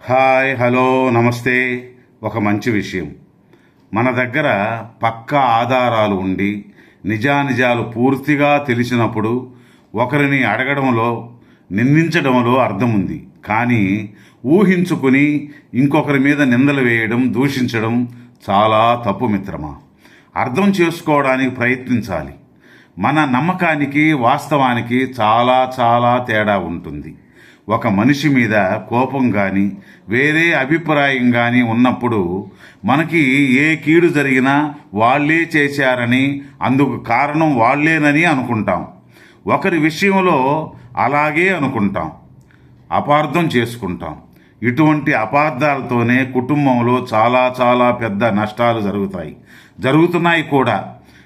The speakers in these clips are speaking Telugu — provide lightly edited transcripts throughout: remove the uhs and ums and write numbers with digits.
హాయ్, హలో, నమస్తే. ఒక మంచి విషయం. మన దగ్గర పక్కా ఆధారాలు ఉండి నిజానిజాలు పూర్తిగా తెలిసినప్పుడు ఒకరిని అడగడంలో, నిందించడంలో అర్థం ఉంది. కానీ ఊహించుకుని ఇంకొకరి మీద నిందలు వేయడం, దూషించడం చాలా తప్పు మిత్రమా. అర్థం చేసుకోవడానికి ప్రయత్నించాలి. మన నమ్మకానికి వాస్తవానికి చాలా చాలా తేడా ఉంటుంది. ఒక మనిషి మీద కోపం కానీ వేరే అభిప్రాయం కానీ ఉన్నప్పుడు మనకి ఏ కీడు జరిగినా వాళ్ళే చేశారని, అందుకు కారణం వాళ్ళేనని అనుకుంటాం. ఒకరి విషయంలో అలాగే అనుకుంటాం, అపార్థం చేసుకుంటాం. ఇటువంటి అపార్థాలతోనే కుటుంబంలో చాలా చాలా పెద్ద నష్టాలు జరుగుతున్నాయి కూడా.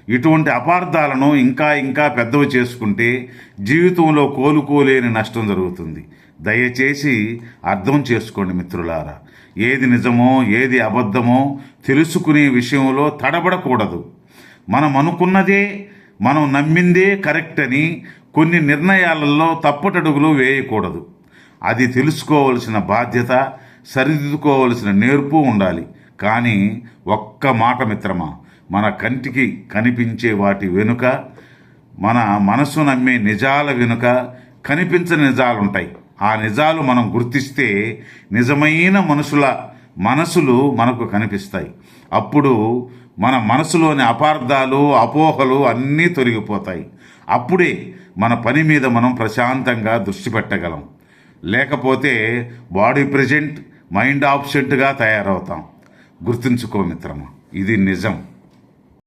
ఇటువంటి అపార్థాలను ఇంకా ఇంకా పెద్దవి చేసుకుంటే జీవితంలో కోలుకోలేని నష్టం జరుగుతుంది. దయచేసి అర్థం చేసుకోండి మిత్రులారా. ఏది నిజమో ఏది అబద్ధమో తెలుసుకునే విషయంలో తడబడకూడదు. మనం అనుకున్నదే, మనం నమ్మిందే కరెక్ట్ అని కొన్ని నిర్ణయాలలో తప్పటడుగులు వేయకూడదు. అది తెలుసుకోవలసిన బాధ్యత, సరిదిద్దుకోవలసిన నేర్పు ఉండాలి. కానీ ఒక్క మాట మిత్రమా, మన కంటికి కనిపించే వాటి వెనుక, మన మనసు నమ్మే నిజాల వెనుక కనిపించని నిజాలుంటాయి. ఆ నిజాలు మనం గుర్తిస్తే నిజమైన మనసులు మనకు కనిపిస్తాయి. అప్పుడు మన మనసులోని అపార్థాలు, అపోహలు అన్నీ తొలగిపోతాయి. అప్పుడే మన పని మీద మనం ప్రశాంతంగా దృష్టి పెట్టగలం. లేకపోతే బాడీ ప్రెజెంట్, మైండ్ ఆబ్సెంట్గా తయారవుతాం. గుర్తుంచుకో మిత్రమా, ఇది నిజం.